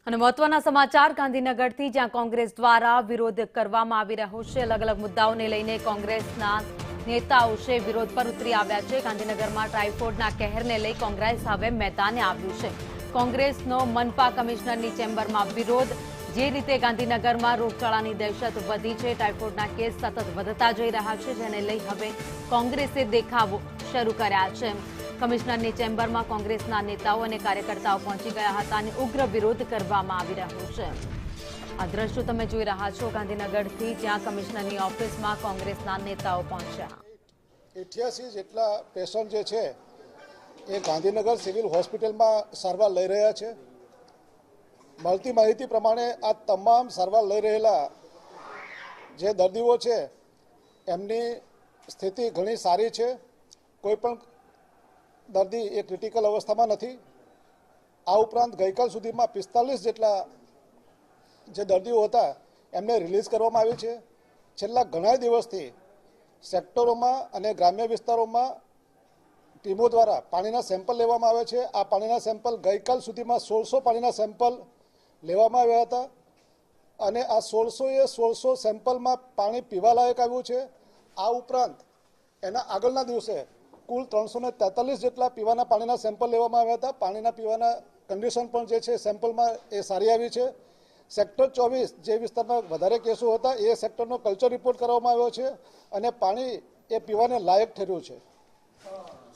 અને મહત્વના સમાચાર ગાંધીનગરથી, જ્યાં કોંગ્રેસ દ્વારા વિરોધ કરવામાં આવી રહ્યો છે। અલગ અલગ મુદ્દાઓને લઈને કોંગ્રેસના નેતાઓ છે વિરોધ પર ઉતરી આવ્યા છે। ગાંધીનગરમાં ટ્રાઇફોડના કહેરને લઈ કોંગ્રેસ હવે મેદાને આવ્યું છે। કોંગ્રેસનો મનપા કમિશનરની ચેમ્બરમાં વિરોધ। જે રીતે ગાંધીનગરમાં રોગચાળાની દહેશત વધી છે, ટાઇફોડના કેસ સતત વધતા જઈ રહ્યા છે, જેને લઈ હવે કોંગ્રેસે દેખાવો શરૂ કર્યા છે। કમિશનરની ચેમ્બરમાં કોંગ્રેસના નેતાઓ અને કાર્યકર્તાઓ પહોંચી ગયા હતા અને ઉગ્ર વિરોધ કરવામાં આવી રહ્યો છે। આ દ્રશ્યો તમે જોઈ રહ્યા છો ગાંધીનગરથી, જ્યાં કમિશનરની ઓફિસમાં કોંગ્રેસના નેતાઓ પહોંચ્યા। 88 જેટલા પેશન્ટ જે છે એ ગાંધીનગર સિવિલ હોસ્પિટલમાં સારવાર લઈ રહ્યા છે। મળતી માહિતી પ્રમાણે આ તમામ સારવાર લઈ રહેલા જે દર્દીઓ છે એમની સ્થિતિ ઘણી સારી છે। કોઈ પણ દર્દી એ ક્રિટિકલ અવસ્થામાં નથી। આ ઉપરાંત ગઈકાલ સુધીમાં 45 જેટલા જે દર્દીઓ હતા એમને રિલીઝ કરવામાં આવી છે। છેલ્લા ઘણા દિવસથી સેક્ટરોમાં અને ગ્રામ્ય વિસ્તારોમાં ટીમો દ્વારા પાણીના સેમ્પલ લેવામાં આવે છે। આ પાણીના સેમ્પલ ગઈકાલ સુધીમાં 1600 પાણીના સેમ્પલ લેવામાં આવ્યા હતા અને આ 1600 સેમ્પલમાં પાણી પીવાલાયક આવ્યું છે। આ ઉપરાંત એના આગળના દિવસે કુલ 343 જેટલા પીવાના પાણીના સેમ્પલ લેવામાં આવ્યા હતા। પાણીના પીવાના કન્ડિશન પણ જે છે સેમ્પલમાં એ સારી આવી છે। સેક્ટર 24 જે વિસ્તારમાં વધારે કેસો હતા એ સેક્ટરનો કલ્ચર રિપોર્ટ કરવામાં આવ્યો છે અને પાણી એ પીવાને લાયક ઠર્યું છે।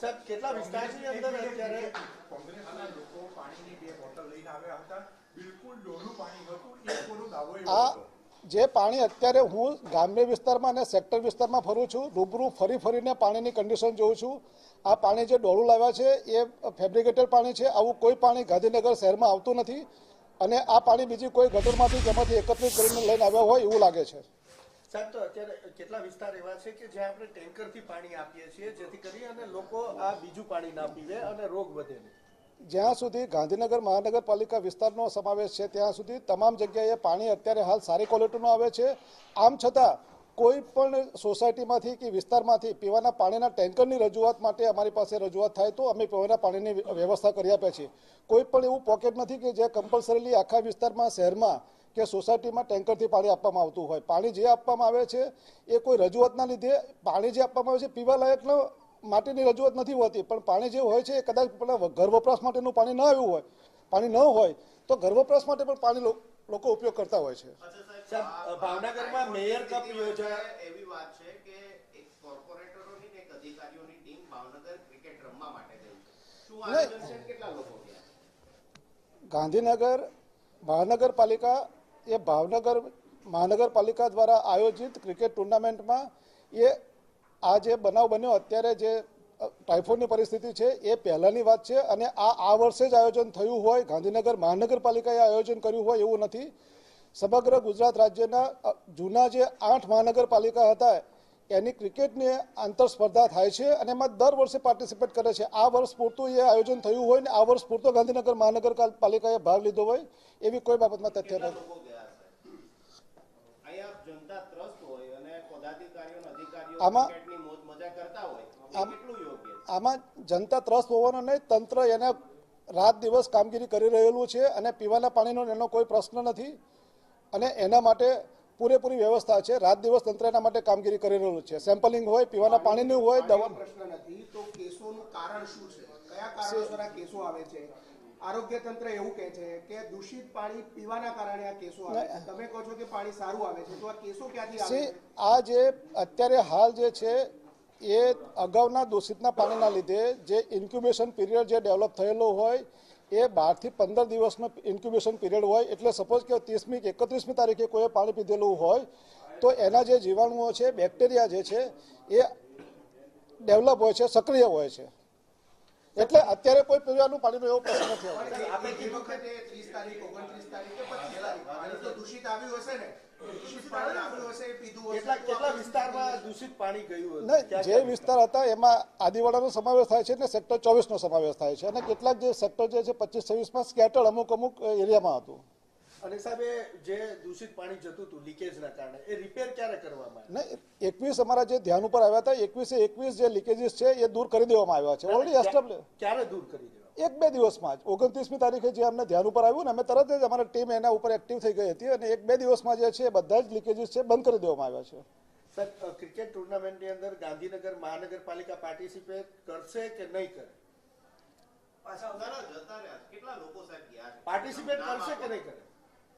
સાહેબ, કેટલા વિસ્તારની અંદર અત્યારે કોંગ્રેસના લોકો પાણીની 2 બોટલ લઈને આવ્યા હતા, બિલકુલ ડોલું પાણી હતું, એ પૂરો દાવો એવો આ હતો। જે પાણી અત્યારે હું ગ્રામ્ય વિસ્તારમાં અને સેક્ટર વિસ્તારમાં ફરું છું, રૂબરૂ ફરીને પાણીની કન્ડિશન જોઉં છું। આ પાણી જે ડોળું લાવ્યા છે એ ફેબ્રિકેટેડ પાણી છે। આવું કોઈ પાણી ગાંધીનગર શહેરમાં આવતું નથી અને આ પાણી બીજી કોઈ ગટરમાંથી જેમાંથી એકત્રિત કરીને લઈને આવ્યા હોય એવું લાગે છે। સાહેબ, તો અત્યારે કેટલા વિસ્તાર એવા છે કે જ્યાં આપણે ટેન્કરથી પાણી આપીએ છીએ, જેથી કરી અને લોકો આ બીજું પાણી ના પીવે અને રોગ વધે નહીં? જ્યાં સુધી ગાંધીનગર મહાનગરપાલિકા વિસ્તારનો સમાવેશ છે ત્યાં સુધી તમામ જગ્યાએ પાણી અત્યારે હાલ સારી ક્વોલિટીનું આવે છે। આમ છતાં કોઈ પણ સોસાયટીમાંથી કે વિસ્તારમાંથી પીવાના પાણીના ટેન્કરની રજૂઆત માટે અમારી પાસે રજૂઆત થાય તો અમે પીવાના પાણીની વ્યવસ્થા કરી આપીએ છીએ। કોઈ પણ એવું પોકેટ નથી કે જે કમ્પલસરીલી આખા વિસ્તારમાં, શહેરમાં કે સોસાયટીમાં ટેન્કરથી પાણી આપવામાં આવતું હોય। પાણી જે આપવામાં આવે છે એ કોઈ રજૂઆતના લીધે પાણી જે આપવામાં આવે છે પીવા લાયકનો માટેની રજૂઆત નથી હોતી, પણ પાણી જે હોય છે એ કદાચ ઘર વપરાશ માટેનું પાણી ન આવ્યું હોય, પાણી ન હોય તો ઘર વપરાશ માટે પણ પાણી લોકો ઉપયોગ કરતા હોય છે। સાહેબ, ભાવનગરમાં મેયર કપ યોજાય એવી વાત છે કે એક કોર્પોરેટરોની ને એક અધિકારીઓની ટીમ ભાવનગર ક્રિકેટ રમવા માટે ગઈ છે। શું આયોજન છે? કેટલા લોકો ગયા? ગાંધીનગર મહાનગરપાલિકા એ ભાવનગર મહાનગરપાલિકા દ્વારા આયોજિત ક્રિકેટ ટુર્નામેન્ટમાં એ આ જે બનાવ બન્યો અત્યારે જે ટાઇફોઇડની પરિસ્થિતિ છે એ પહેલાંની વાત છે અને આ વર્ષે જ આયોજન થયું હોય, ગાંધીનગર મહાનગરપાલિકાએ આયોજન કર્યું હોય એવું નથી। સમગ્ર ગુજરાત રાજ્યના જૂના જે 8 મહાનગરપાલિકા હતા એની ક્રિકેટની આંતર સ્પર્ધા થાય છે અને એમાં દર વર્ષે પાર્ટિસિપેટ કરે છે। આ વર્ષ પૂરતું એ આયોજન થયું હોય ને આ વર્ષ પૂરતો ગાંધીનગર મહાનગરપાલિકાએ ભાગ લીધો હોય એવી કોઈ બાબતમાં તથ્ય નથી। અહીંયા જનતા ત્રસ્ત હોય અને પદાધિકારીઓ અને અધિકારીઓ આમાં ક્રિકેટની મોજ મજા કરતા હોય, કેટલું યોગ્ય? આમાં જનતા ત્રસ્ત હોવાનો નહીં, તંત્ર એને રાત દિવસ કામગીરી કરી રહેલું છે અને પીવાના પાણીનો એનો કોઈ પ્રશ્ન નથી અને એના માટે પૂરેપૂરી વ્યવસ્થા છે। રાત દિવસ તંત્ર એના માટે કામગીરી કરી રહેલું છે। સેમ્પલિંગ હોય, પીવાના પાણીનું હોય, દવા પ્રશ્ન નથી તો કેસોનું કારણ શું છે? કયા કારણોસર આ કેસો આવે છે? આરોગ્ય તંત્ર એવું કહે છે કે દૂષિત પાણી પીવાના કારણે આ કેસો આવે છે, તમે કહો છો કે પાણી સારું આવે છે, તો આ કેસો ક્યાંથી આવે છે? આ જે અત્યારે હાલ જે છે એ અગાઉના દૂષિતના પાણીના લીધે જે ઇન્ક્યુબેશન પીરિયડ જે ડેવલપ થયેલો હોય એ 12 થી 15 દિવસનો ઇન્ક્યુબેશન પીરિયડ હોય। એટલે સપોઝ કે 30મી કે 31મી તારીખે કોઈ પાણી પીધેલું હોય તો એના જે જીવાણુઓ છે, બેક્ટેરિયા જે છે એ ડેવલપ હોય છે, સક્રિય હોય છે। એટલે અત્યારે કોઈ પીવાનું પાણીનો એવો પ્રશ્ન નથી આવતો। આપણે કીધું વખતે 30 તારીખ 29 તારીખ કે 25 તારીખ તો દૂષિત આવ્યું હશે ને? દૂષિત પાણી આવ્યું હશે, પીધું હશે। કેટલા વિસ્તારમાં દૂષિત પાણી ગયું? નહીં, જે વિસ્તાર હતા એમાં આદિવાડાનો સમાવેશ થાય છે ને સેક્ટર 24નો સમાવેશ થાય છે અને કેટલાક જે સેક્ટર જે છે 25-26માં સ્કેટર્ડ અમુક એરિયામાં હતું। અને સાહેબ, જે દૂષિત પાણી જતું હતું લીકેજના કારણે, એ રિપેર ક્યારે કરવામાં આવે? નહીં, 21 અમારા જે ધ્યાન ઉપર આવ્યા હતા, 21 જે લીકેજીસ છે એ દૂર કરી દેવામાં આવ્યા છે ઓલરેડી એસ્ટાબ્લિશ। ક્યારે દૂર કરી દેવા? 1-2 દિવસમાં જ 29મી તારીખે જે અમને ધ્યાન ઉપર આવ્યું ને અમે તરત જ અમારી ટીમ એના ઉપર એક્ટિવ થઈ ગઈ હતી અને 1-2 દિવસમાં જે છે બધા જ લીકેજીસ છે બંધ કરી દેવામાં આવ્યા છે. સર, ક્રિકેટ ટુર્નામેન્ટની અંદર ગાંધીનગર મહાનગરપાલિકા પાર્ટિસિપેટ કરશે કે નહીં કરે? કેટલા લોકો સાહેબ ગયા છે? પાર્ટિસિપેટ કરશે કે નહીં કરે?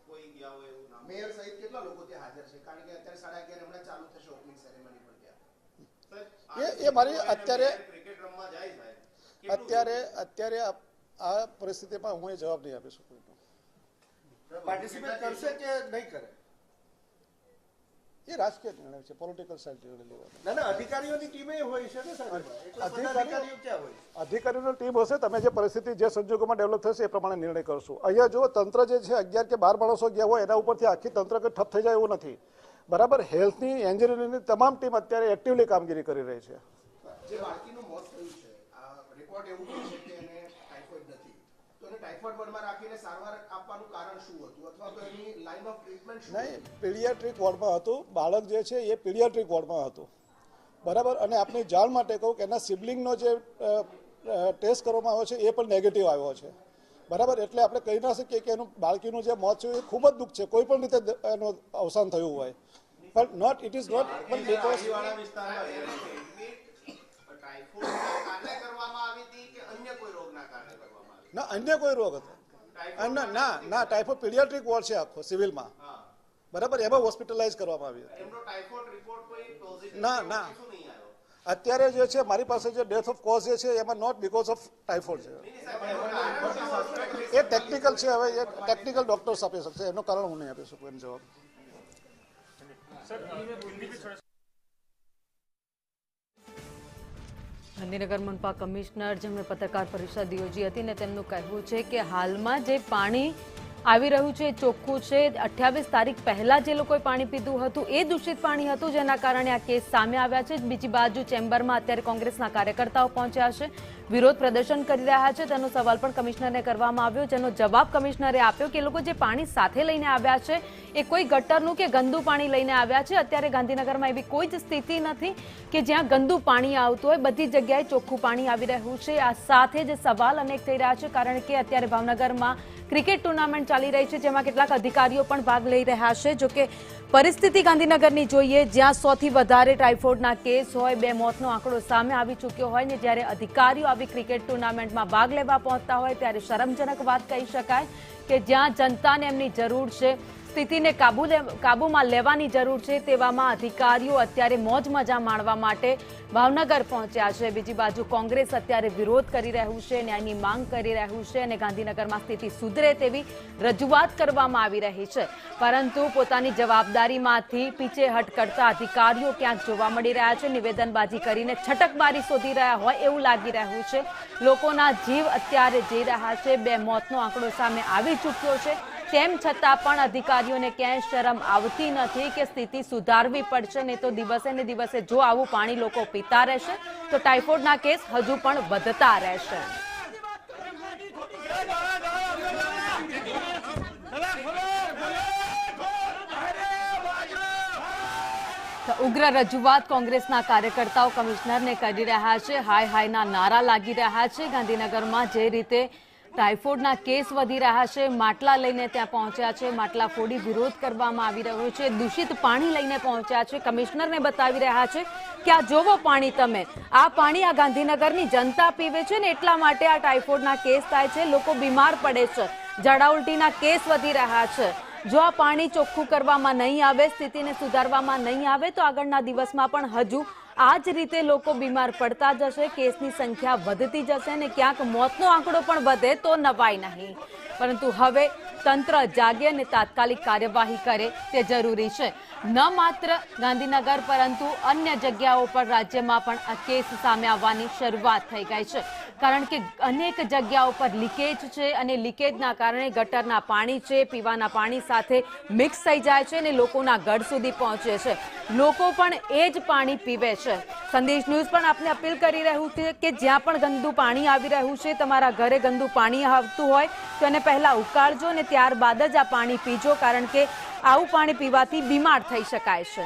કોઈ ગયા હોય એવું નામ? મેયર સહિત કેટલા લોકો ત્યાં હાજર છે? કારણ કે અત્યારે 11:30 હમણાં ચાલુ થશે ઓપનિંગ સેરેમની પણ ત્યાં. સાહેબ, એ મારી અત્યારે ક્રિકેટ રમવા જાય સાહેબ. અત્યારે આ પરિસ્થિતિમાં હું એ જવાબ નહીં આપી શકું. પાર્ટિસિપેટ કરશે કે નહીં કરે? એ રાજકીય નિર્ણય છે, પોલિટિકલ સાઇડ નિર્ણય લેવાનો. ના, અધિકારીઓની ટીમે હોય છે ને સાહેબ, એટલા બધા અધિકારીઓ ક્યાં હોય? અધિકારીઓની ટીમ હશે, તમે જે પરિસ્થિતિ જે સંજોગોમાં ડેવલપ થશે એ પ્રમાણે નિર્ણય કરશું. અહીંયા જો તંત્ર જે છે 11 કે 12 માણસો ગયા હોય એના ઉપરથી આખી તંત્ર કે ઠપ થઈ જાય એવું નથી. બરાબર, હેલ્થની એન્જિનિયરિંગની તમામ ટીમ અત્યારે એક્ટિવલી કામગીરી કરી રહી છે. જે બાળકીનું મોત થયું છે, આ રિપોર્ટ એવું કહે છે કે એને ટાઇફોઇડ નથી, તો એને ટાઇફોઇડ વોર્ડમાં રાખીને સારવાર આપવાનું કારણ શું હતું, અથવા તો એની લાઇન ઓફ ટ્રીટમેન્ટ શું? નહીં, પીડિયાટ્રિક વોર્ડમાં હતું. બાળક જે છે એ પીડિયાટ્રિક વોર્ડમાં હતું. બરાબર, અને આપની જાણ માટે કહું કે એના સિબલિંગનો જે ટેસ્ટ કરવામાં આવ્યો છે એ પણ નેગેટિવ આવ્યો છે. બરાબર, એટલે આપણે કહી ના શકીએ કે એનું બાળકીનું જે મોત છે એ ખૂબ જ દુઃખ છે, કોઈ પણ રીતે એનું અવસાન થયું હોય, પણ નોટ ઇટ ઇઝ નોટ પણ બીકોઝ ટાઇફોઇડના કારણે કરવામાં આવી હતી કે અન્ય કોઈ રોગના કારણે કરવામાં આવી? ના, અન્ય કોઈ રોગ હતો ના, ટાઇફોઇડ પીડિયાટ્રિક વોર્ડ છે આખો સિવિલમાં. બરાબર, એમાં હોસ્પિટલાઇઝ કરવામાં આવી હતી. એમનો ટાઇફોઇડ રિપોર્ટ કોઈ પોઝિટિવ ના શું નહીં આવ્યો? અત્યારે જે છે મારી પાસે જે ડેથ ઓફ કોઝ જે છે એમાં નોટ બીકોઝ ઓફ ટાઇફોઇડ છે. એ ટેકનિકલ છે, હવે એ ટેકનિકલ ડોક્ટર્સ આપી શકશે, એનું કારણ હું નહીં આપી શકું એમ જવાબ. ગાંધીનગર મનપા કમિશનર જેમણે પત્રકાર પરિષદ યોજી હતી ને તેમનું કહેવું છે કે હાલમાં જે પાણી આવી રહ્યું છે એ ચોખ્ખું છે. 28 તારીખ પહેલા જે લોકોએ પાણી પીધું હતું એ દૂષિત પાણી હતું, જેના કારણે આ કેસ સામે આવ્યા છે. બીજી બાજુ ચેમ્બરમાં અત્યારે કોંગ્રેસના કાર્યકર્તાઓ પહોંચ્યા છે, વિરોધ પ્રદર્શન કરી રહ્યા છે. તેનો સવાલ પણ કમિશનરને કરવામાં આવ્યો, જેનો જવાબ કમિશનરે આપ્યો કે એ લોકો જે પાણી સાથે લઈને આવ્યા છે એ કોઈ ગટરનું કે ગંદુ પાણી લઈને આવ્યા છે. અત્યારે ગાંધીનગરમાં એવી કોઈ જ સ્થિતિ નથી કે જ્યાં ગંદુ પાણી આવતું હોય, બધી જગ્યાએ ચોખ્ખું પાણી આવી રહ્યું છે. આ સાથે જ સવાલ અનેક થઈ રહ્યા છે, કારણ કે અત્યારે ભાવનગરમાં ક્રિકેટ ટુર્નામેન્ટ ચાલી રહી છે, જેમાં કેટલાક અધિકારીઓ પણ ભાગ લઈ રહ્યા છે. જોકે પરિસ્થિતિ ગાંધીનગરની જોઈએ, જ્યાં 100થી વધારે ટાઇફોઇડના કેસ હોય, 2 મોતનો આંકડો સામે આવી ચૂક્યો હોય ને જ્યારે અધિકારીઓ આવી ક્રિકેટ ટુર્નામેન્ટમાં ભાગ લેવા પહોંચતા હોય ત્યારે શરમજનક વાત કહી શકાય કે જ્યાં જનતાને એમની જરૂર છે, સ્થિતિને કાબૂમાં લેવાની જરૂર છે, તેવામાં અધિકારીઓ અત્યારે મોજ મજા માણવા માટે ભાવનગર પહોંચ્યા છે. બીજી બાજુ કોંગ્રેસ અત્યારે વિરોધ કરી રહ્યું છે, ન્યાયની માંગ કરી રહ્યું છે અને ગાંધીનગરમાં સ્થિતિ સુધરે તેવી રજૂઆત કરવામાં આવી રહી છે. પરંતુ પોતાની જવાબદારીમાંથી પીછેહટ કરતા અધિકારીઓ ક્યાંક જોવા મળી રહ્યા છે. નિવેદનબાજી કરીને છટકબારી શોધી રહ્યા હોય એવું લાગી રહ્યું છે. લોકોના જીવ અત્યારે જઈ રહ્યા છે. 2 મોતનો આંકડો સામે આવી ચૂક્યો છે. તેમ છતાં પણ અધિકારીઓને ક્યાંય શરમ આવતી નથી કે સ્થિતિ સુધારવી પડશે, નહીં તો દિવસે ને દિવસે જો આવું પાણી લોકો પીતા રહેશે તો ટાઇફોઇડના કેસ હજુ પણ વધતા રહેશે. ઉગ્ર રજૂઆત કોંગ્રેસના કાર્યકર્તાઓ કમિશનરને કરી રહ્યા છે. હાય હાયના નારા લાગી રહ્યા છે. ગાંધીનગરમાં જે રીતે ટાઇફોઇડના કેસ વધી રહ્યા છે, માટલા લઈને ત્યાં પહોંચ્યા છે, માટલા ફોડી વિરોધ કરવામાં આવી રહ્યો છે, દૂષિત પાણી લઈને પહોંચ્યા છે, કમિશનરને બતાવી રહ્યા છે કે આ જોવો પાણી, તમે આ પાણી આ ગાંધીનગરની જનતા પીવે છે ને એટલા માટે આ ટાઇફોઇડના કેસ થાય છે, લોકો બીમાર પડે છે, ઝાડા ઉલટીના કેસ વધી રહ્યા છે. જો આ પાણી ચોખ્ખું કરવામાં નહીં આવે, સ્થિતિને સુધારવામાં નહીં આવે તો આગળના દિવસમાં પણ હજુ આ જ રીતે લોકો બીમાર પડતા જશે, કેસની સંખ્યા વધતી જશે અને ક્યાંક મોતનો આંકડો પણ વધે તો નવાઈ નહીં. પરંતુ હવે તંત્ર જાગે અને તાત્કાલિક કાર્યવાહી કરે તે જરૂરી છે. ન માત્ર ગાંધીનગર પરંતુ અન્ય જગ્યાઓ પર રાજ્યમાં પણ આ કેસ સામે આવવાની શરૂઆત થઈ ગઈ છે, કારણ કે અનેક જગ્યાઓ પર લીકેજ છે અને લીકેજના કારણે ગટરના પાણી છે, પીવાના પાણી સાથે મિક્સ થઈ જાય છે અને લોકોના ઘર સુધી પહોંચે છે. લોકો પણ એ જ પાણી પીવે છે. સંદેશ ન્યૂઝ પણ આપને અપીલ કરી રહ્યું છે કે જ્યાં પણ ગંદુ પાણી આવી રહ્યું છે, તમારા ઘરે ગંદુ પાણી આવતું હોય તો એને પહેલા ઉકાળજો અને ત્યારબાદ જ આ પાણી પીજો, કારણ કે આવું પાણી પીવાથી બીમાર થઈ શકાય છે.